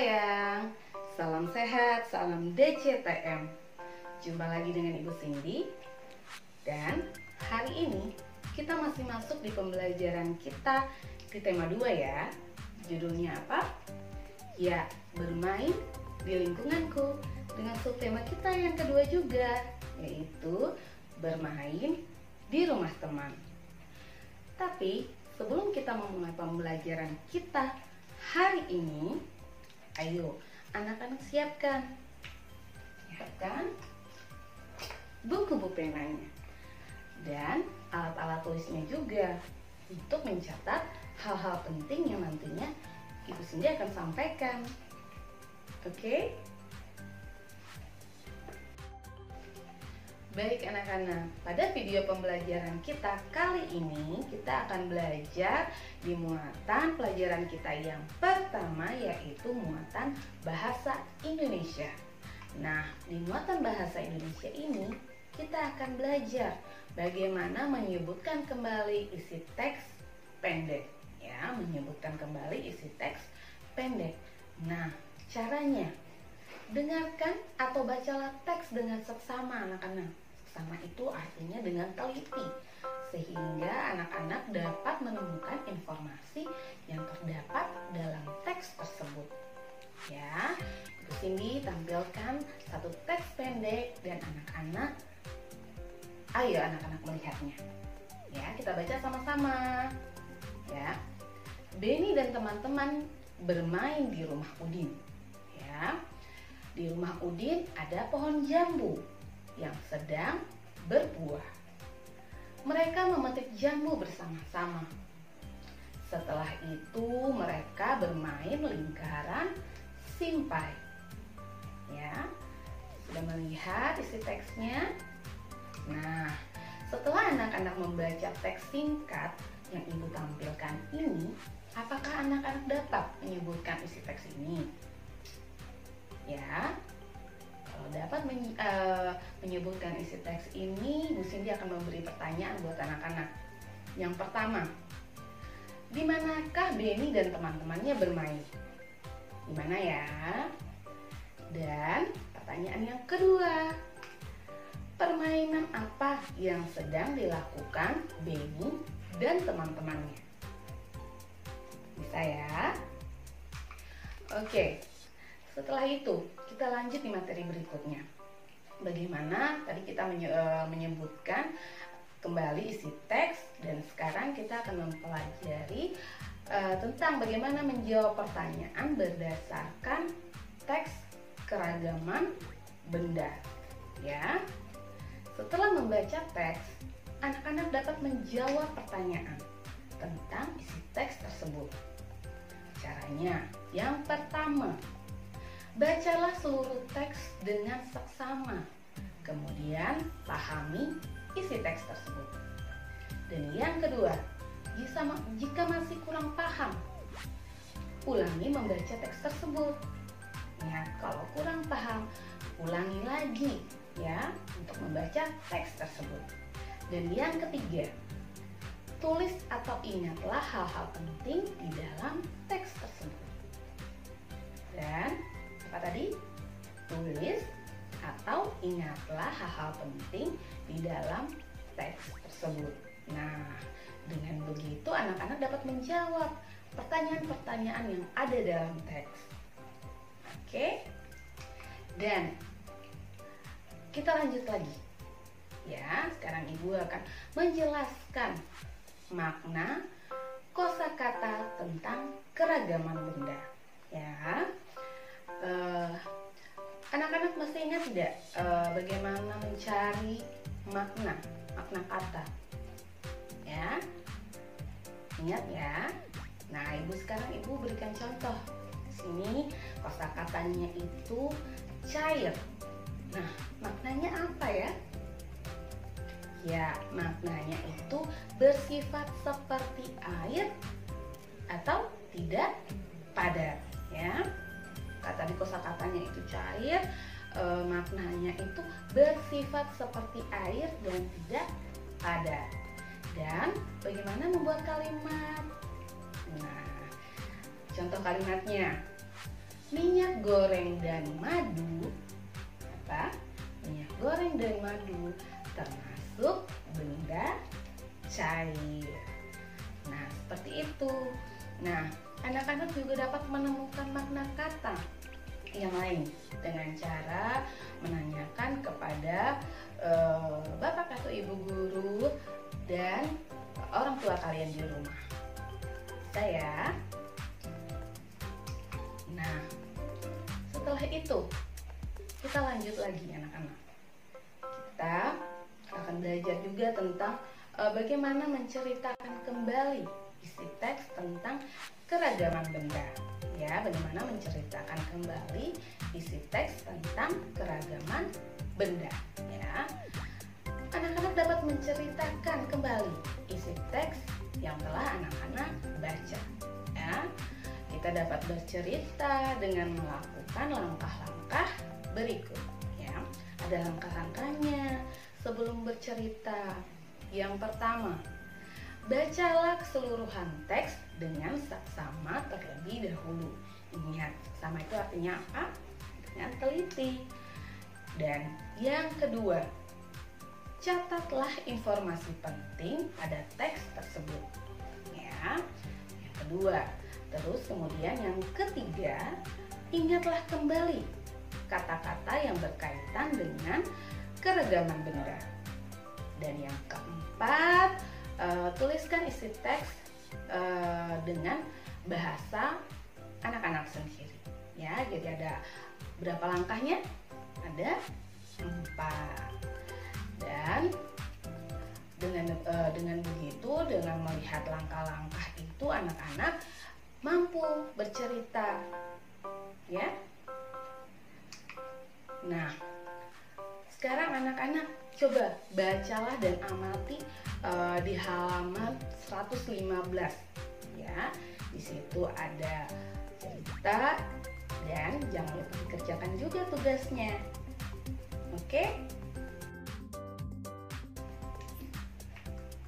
sayang, salam sehat, salam DCTM. Jumpa lagi dengan Ibu Cindy. Dan hari ini kita masih masuk di pembelajaran kita di tema 2 ya. Judulnya apa? Ya, bermain di lingkunganku. Dengan subtema kita yang kedua juga, yaitu bermain di rumah teman. Tapi sebelum kita memulai pembelajaran kita hari ini, ayo anak-anak siapkan buku penanya dan alat-alat tulisnya juga untuk mencatat hal-hal penting yang nantinya Ibu Cindy akan sampaikan. Oke? Baik anak-anak, pada video pembelajaran kita kali ini kita akan belajar di muatan pelajaran kita yang pertama, yaitu muatan bahasa Indonesia. Nah, di muatan bahasa Indonesia ini kita akan belajar bagaimana menyebutkan kembali isi teks pendek. Ya, menyebutkan kembali isi teks pendek. Nah, caranya dengarkan atau bacalah teks dengan seksama anak-anak. Sama itu artinya dengan teliti, sehingga anak-anak dapat menemukan informasi yang terdapat dalam teks tersebut. Ya, Ibu Cindy tampilkan satu teks pendek dan ayo anak-anak melihatnya. Ya, kita baca sama-sama. Ya, Benny dan teman-teman bermain di rumah Udin. Ya, di rumah Udin ada pohon jambu yang sedang berbuah. Mereka memetik jambu bersama-sama. Setelah itu mereka bermain lingkaran simpai. Ya, sudah melihat isi teksnya? Nah, setelah anak-anak membaca teks singkat yang Ibu tampilkan ini, apakah anak-anak dapat menyebutkan isi teks ini? Ya, kalau dapat menyebutkan isi teks ini, Bu Cindy akan memberi pertanyaan buat anak-anak. Yang pertama, di manakah Benny dan teman-temannya bermain? Di mana ya? Dan pertanyaan yang kedua, permainan apa yang sedang dilakukan Benny dan teman-temannya? Bisa ya? Oke. Setelah itu, kita lanjut di materi berikutnya. Bagaimana tadi kita menyebutkan kembali isi teks, dan sekarang kita akan mempelajari tentang bagaimana menjawab pertanyaan berdasarkan teks keragaman benda. Ya, setelah membaca teks, anak-anak dapat menjawab pertanyaan tentang isi teks tersebut. Caranya, yang pertama, bacalah seluruh teks dengan seksama, kemudian pahami isi teks tersebut. Dan yang kedua, jika masih kurang paham, ulangi membaca teks tersebut. Ingat, kalau kurang paham, ulangi lagi ya untuk membaca teks tersebut. Dan yang ketiga, tulis atau ingatlah hal-hal penting di dalam teks tersebut. Dan apa tadi? Tulis atau ingatlah hal-hal penting di dalam teks tersebut. Nah, dengan begitu anak-anak dapat menjawab pertanyaan-pertanyaan yang ada dalam teks. Oke? Dan kita lanjut lagi. Ya, sekarang Ibu akan menjelaskan makna kosakata tentang keragaman benda. Ya. Anak-anak masih ingat tidak bagaimana mencari makna kata? Ya, ingat ya. Nah, Ibu berikan contoh. Sini kosakatanya itu cair. Nah, maknanya apa ya? Ya, maknanya itu bersifat seperti air atau tidak padat. Ya. Kata di kosakatanya itu cair, maknanya itu bersifat seperti air dan tidak padat. Dan bagaimana membuat kalimat? Nah, contoh kalimatnya, minyak goreng dan madu, apa? Minyak goreng dan madu termasuk benda cair. Nah, seperti itu. Nah, anak-anak juga dapat menemukan makna kata yang lain dengan cara menanyakan kepada bapak atau ibu guru dan orang tua kalian di rumah. Bisa ya? Nah, setelah itu kita lanjut lagi anak-anak. Kita akan belajar juga tentang bagaimana menceritakan kembali isi teks tentang keragaman benda. Ya, bagaimana menceritakan kembali isi teks tentang keragaman benda. Ya, anak-anak dapat menceritakan kembali isi teks yang telah anak-anak baca. Ya, kita dapat bercerita dengan melakukan langkah-langkah berikut. Ya, ada langkah-langkahnya sebelum bercerita. Yang pertama, bacalah keseluruhan teks dengan saksama terlebih dahulu. Ingat, saksama itu artinya apa? Dengan teliti. Dan yang kedua, catatlah informasi penting pada teks tersebut. Ya, yang kedua. Terus kemudian yang ketiga, ingatlah kembali kata-kata yang berkaitan dengan keragaman benda. Dan yang keempat, tuliskan isi teks dengan bahasa anak-anak sendiri. Ya, jadi ada berapa langkahnya? Ada 4. Dan dengan begitu, dengan melihat langkah-langkah itu, anak-anak mampu bercerita. Ya. Nah, sekarang anak-anak coba bacalah dan amati di halaman 115. Ya, di situ ada cerita dan jangan lupa dikerjakan juga tugasnya. Oke?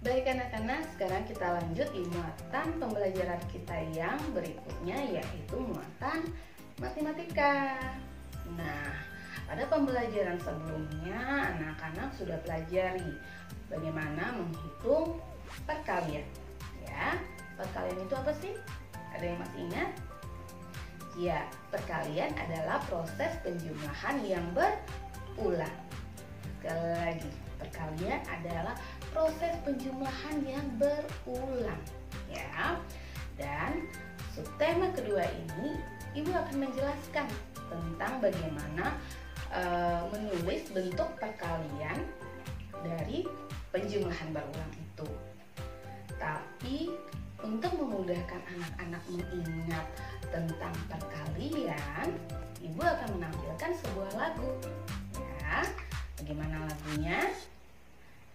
Baik anak-anak, sekarang kita lanjut di muatan pembelajaran kita yang berikutnya, yaitu muatan matematika. Nah, pada pembelajaran sebelumnya anak-anak sudah pelajari bagaimana menghitung perkalian. Ya, perkalian itu apa sih? Ada yang masih ingat? Ya, perkalian adalah proses penjumlahan yang berulang. Sekali lagi, perkalian adalah proses penjumlahan yang berulang. Ya, dan subtema kedua ini Ibu akan menjelaskan tentang bagaimana menulis bentuk perkalian dari penjumlahan berulang itu. Tapi untuk memudahkan anak-anak mengingat tentang perkalian, Ibu akan menampilkan sebuah lagu. Ya, bagaimana lagunya?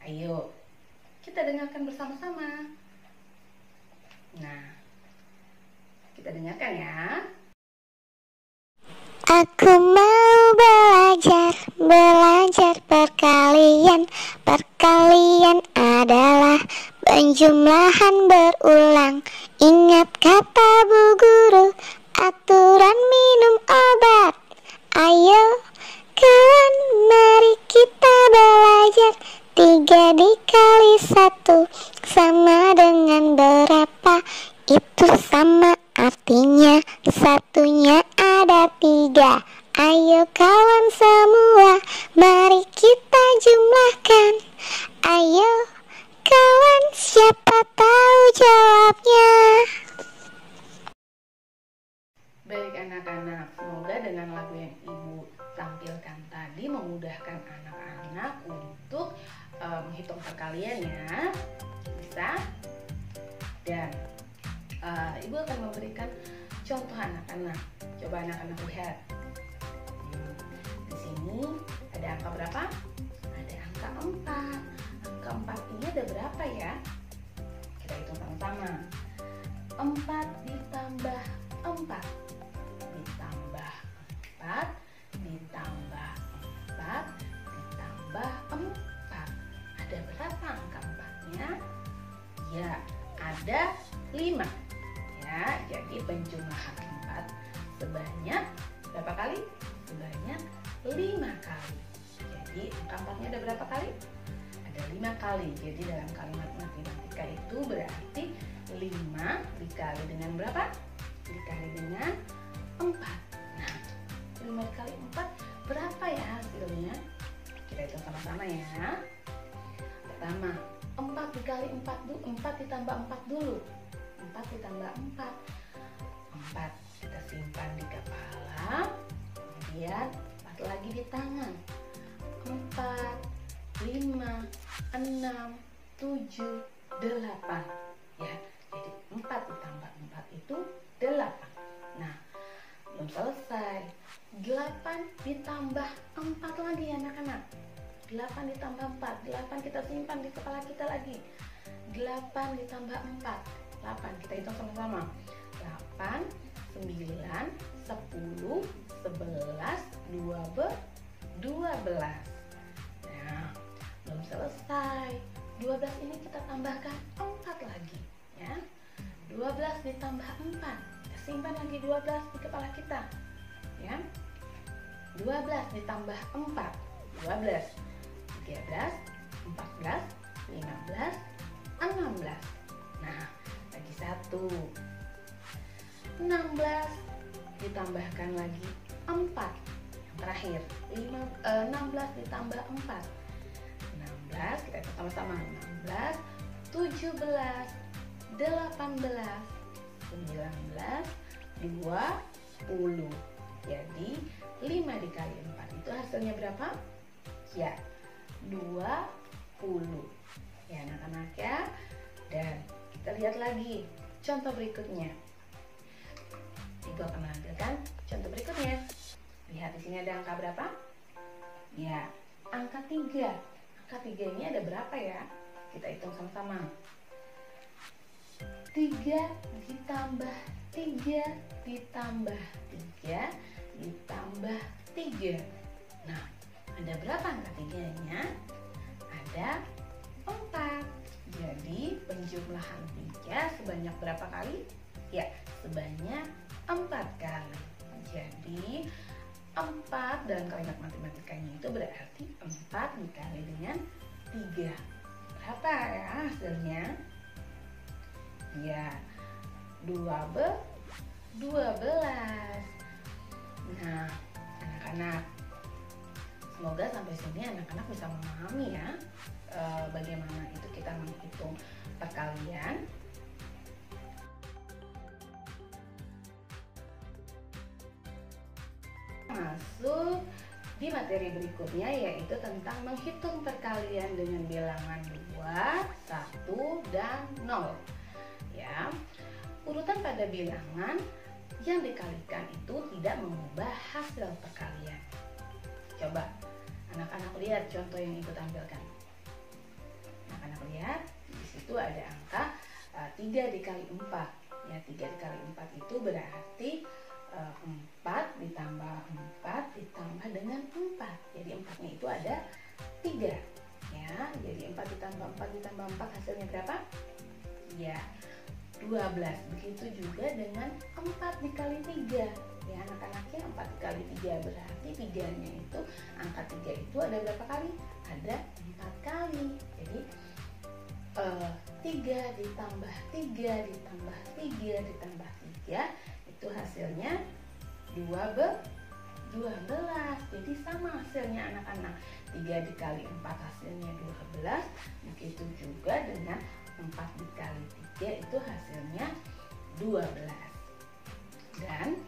Ayo, kita dengarkan bersama-sama. Nah, kita dengarkan ya. Aku mau belajar perkalian. Perkalian adalah penjumlahan berulang. Ingat kata Bu Guru, aturan minum obat. Ayo kawan, mari kita belajar. 3 dikali 1 sama dengan berapa? Itu sama artinya satunya ada 3. Ayo kawan semua, mari kita jumlahkan. Ayo kawan, siapa tahu jawabnya? Baik anak-anak, semoga dengan lagu yang Ibu tampilkan tadi memudahkan anak-anak untuk menghitung perkalian ya. Bisa? Dan Ibu akan memberikan contoh anak-anak. Coba anak-anak lihat. Di sini ada angka berapa? Ada angka 4. Angka 4 ini ada berapa ya? Kita hitung sama-sama. 4 ditambah 4 ditambah 4 ditambah 4 ditambah 4. Ada berapa angka 4-nya? Ya, ada 5. Ya, jadi penjumlahan 4 sebanyak berapa kali? Sebanyak 5 kali. Jadi angka 4-nya ada berapa kali? Ada 5 kali. Jadi dalam kalimat matematika itu berarti 5 dikali dengan berapa? Dikali dengan 4. Nah, 5 dikali 4 berapa ya hasilnya? Kita hitung sama-sama ya. Pertama, 4 dikali 4 dulu, 4 ditambah 4 dulu. 4 ditambah 4. 4 kita simpan di kepala. Kemudian 4 lagi di tangan. 4, 5, 6, 7, 8. Ya, jadi 4 ditambah 4 itu 8. Nah, belum selesai. 8 ditambah 4 lagi anak-anak. 8 ditambah 4. 8 kita simpan di kepala kita lagi. 8 ditambah 4. 8 kita hitung sama-sama. 8, 9, 10, 11, 12. Nah, belum selesai. 12 ini kita tambahkan 4 lagi ya. 12 ditambah 4. Kita simpan lagi 12 di kepala kita. Ya. 12 ditambah 4. 12, 13, 14, 15, 16. Nah, lagi 1. 16 ditambahkan lagi 4. Yang terakhir, 16 ditambah 4. 16, kita hitung sama-sama. 16, 17, 18, 19, 20. Jadi 5 dikali 4 itu hasilnya berapa? Ya, 20. Ya anak-anak ya. Dan kita lihat lagi contoh berikutnya. Ibu akan menampilkan contoh berikutnya. Lihat di sini ada angka berapa? Ya, angka 3. Angka 3 ini ada berapa ya? Kita hitung sama-sama. 3 ditambah 3 ditambah 3 ditambah 3. Nah, ada berapa angka 3-nya? Ada 4. Jadi penjumlahan 3 sebanyak berapa kali? Ya, sebanyak 4 kali. Jadi 4 dalam kalimat matematikanya itu berarti 4 dikali dengan 3. Berapa ya hasilnya? Ya, 12. Nah, anak-anak, semoga sampai sini anak-anak bisa memahami ya bagaimana itu kita menghitung perkalian. Masuk di materi berikutnya, yaitu tentang menghitung perkalian dengan bilangan 2, 1, dan 0. Ya, urutan pada bilangan yang dikalikan itu tidak mengubah hasil perkalian. Coba anak-anak lihat contoh yang ibu tampilkan. Anak-anak lihat di situ ada angka 3 dikali 4. Ya, 3 dikali 4 itu berarti 4 ditambah 4 ditambah dengan 4. Jadi 4-nya itu ada 3. Ya, jadi 4 ditambah 4 ditambah 4 hasilnya berapa? Ya, 12. Begitu juga dengan 4 dikali 3. Ya, anak-anaknya 4 dikali 3 berarti 3-nya itu, angka 3 itu ada berapa kali? Ada 4 kali. Jadi 3 ditambah 3 ditambah 3 ditambah 3 itu hasilnya 12. Jadi sama hasilnya anak-anak. 3 dikali 4 hasilnya 12. Begitu juga dengan 4 dikali 3 itu hasilnya 12. Dan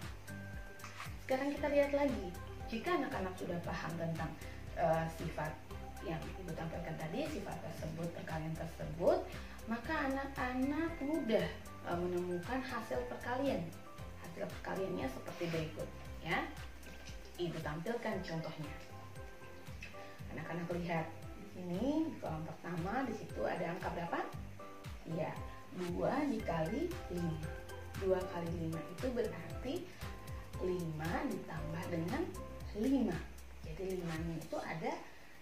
sekarang kita lihat lagi. Jika anak-anak sudah paham tentang sifat yang ibu tampilkan tadi, sifat tersebut, perkalian tersebut, maka anak-anak mudah menemukan hasil perkalian. Hasil perkaliannya seperti berikut ya. Ibu tampilkan contohnya. Anak-anak lihat di sini di kolom pertama, di situ ada angka berapa? Ya, 2 dikali 5. 2 kali 5 itu berarti 5 ditambah dengan 5. Jadi 5-nya itu ada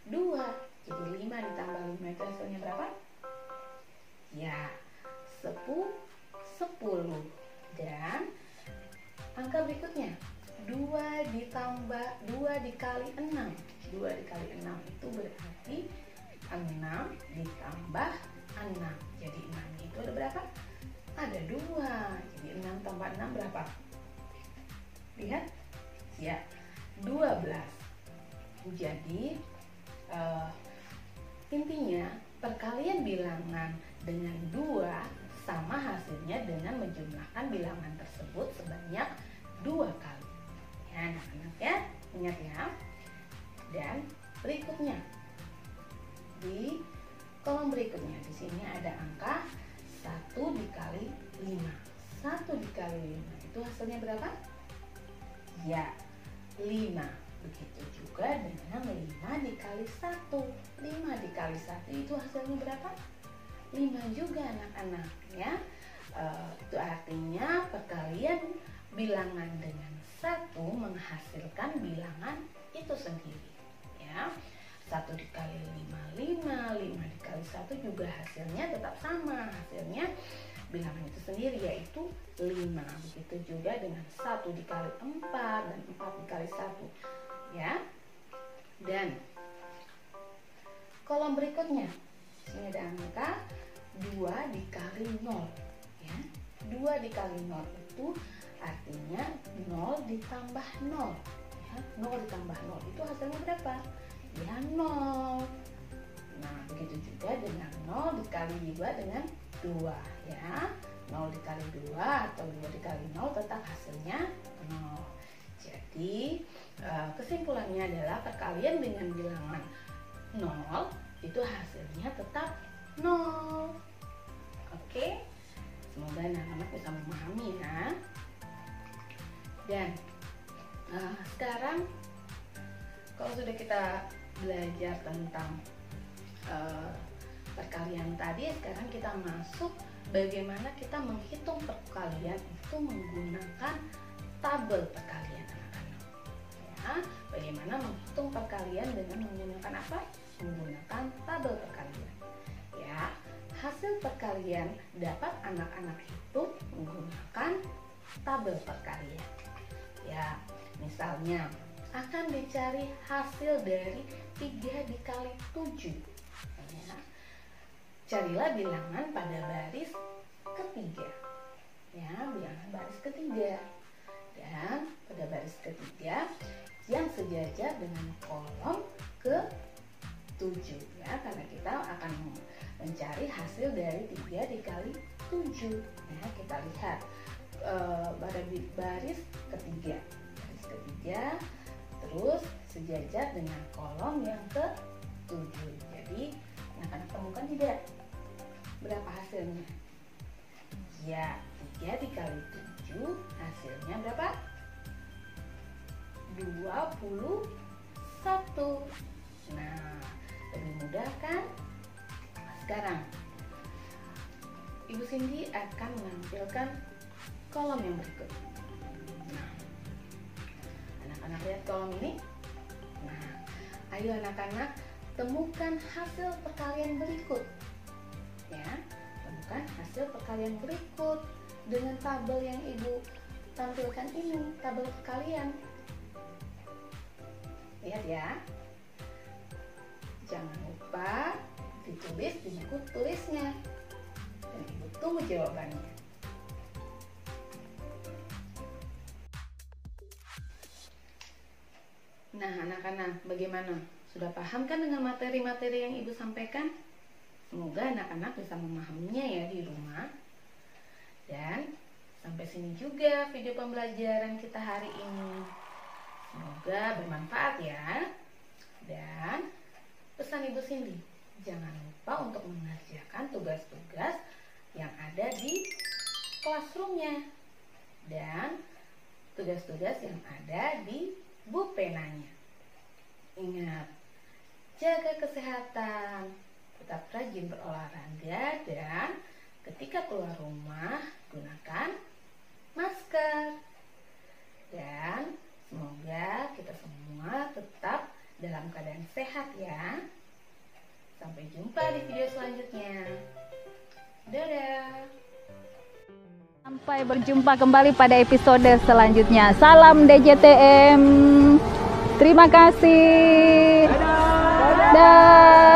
2. Jadi 5 ditambah 5 itu hasilnya berapa? Ya, 10. Dan angka berikutnya 2 dikali 6. 2 dikali 6 itu berarti 6 ditambah 6. Jadi 6 itu ada berapa? Ada 2. Jadi 6 tambah 6 berapa? Lihat ya, 12. Jadi intinya perkalian bilangan dengan 2 sama hasilnya dengan menjumlahkan bilangan tersebut sebanyak 2 kali. Ya anak-anak ya, ingat ya. Dan berikutnya di kolom berikutnya di sini ada angka 1 dikali 5. 1 dikali 5 itu hasilnya berapa? Ya, 5. Begitu juga dengan 5 dikali 1. 5 dikali 1 itu hasilnya berapa? 5 juga anak-anak ya. Itu artinya perkalian bilangan dengan 1 menghasilkan bilangan itu sendiri ya. 1 dikali 5, 5. 5 dikali 1 juga hasilnya tetap sama. Hasilnya bilangan itu sendiri yaitu 5. Begitu juga dengan 1 dikali 4 dan 4 dikali 1 ya. Dan kolom berikutnya ini ada angka 2 dikali 0 ya. 2 dikali 0 itu artinya 0 ditambah 0 ya. 0 ditambah 0 itu hasilnya berapa? Ya 0. Nah begitu juga dengan 0 dikali juga dengan 2 ya. 0 dikali 2 atau 2 dikali 0 tetap hasilnya 0. Jadi kesimpulannya adalah perkalian dengan bilangan 0 itu hasilnya tetap 0. Oke, semoga anak-anak bisa memahami ya. Dan sekarang kalau sudah kita belajar tentang perkalian tadi, sekarang kita masuk bagaimana kita menghitung perkalian itu menggunakan tabel perkalian anak-anak ya. Bagaimana menghitung perkalian dengan menggunakan apa? Menggunakan tabel perkalian ya. Hasil perkalian dapat anak-anak hitung menggunakan tabel perkalian ya. Misalnya akan dicari hasil dari 3 dikali 7 ya. Carilah bilangan pada baris ketiga ya, bilangan baris ketiga. Dan pada baris ketiga yang sejajar dengan kolom ke-7 ya, karena kita akan mencari hasil dari 3 dikali 7 ya. Kita lihat pada baris ketiga, terus sejajar dengan kolom yang ke-7. Jadi anak-anak temukan tidak berapa hasilnya? Ya, 3 dikali 7 hasilnya berapa? 21. Nah, lebih mudah kan? Sekarang Ibu Cindy akan menampilkan kolom yang berikut. Nah, anak-anak lihat kolom ini. Nah, ayo anak-anak temukan hasil perkalian berikut ya. Temukan hasil perkalian berikut dengan tabel yang Ibu tampilkan ini, tabel perkalian. Lihat ya. Jangan lupa ditulis di buku tulisnya. Dan Ibu tunggu jawabannya. Nah, anak-anak bagaimana? Sudah paham kan dengan materi-materi yang Ibu sampaikan? Semoga anak-anak bisa memahaminya ya di rumah. Dan sampai sini juga video pembelajaran kita hari ini. Semoga bermanfaat ya. Dan pesan Ibu Cindy, jangan lupa untuk mengerjakan tugas-tugas yang ada di classroom-nya dan tugas-tugas yang ada di buku penanya. Ingat, jaga kesehatan, tetap rajin berolahraga, dan ketika keluar rumah gunakan masker. Dan semoga kita semua tetap dalam keadaan sehat ya. Sampai jumpa di video selanjutnya. Dadah. Sampai berjumpa kembali pada episode selanjutnya. Salam DJTM. Terima kasih. Dadah.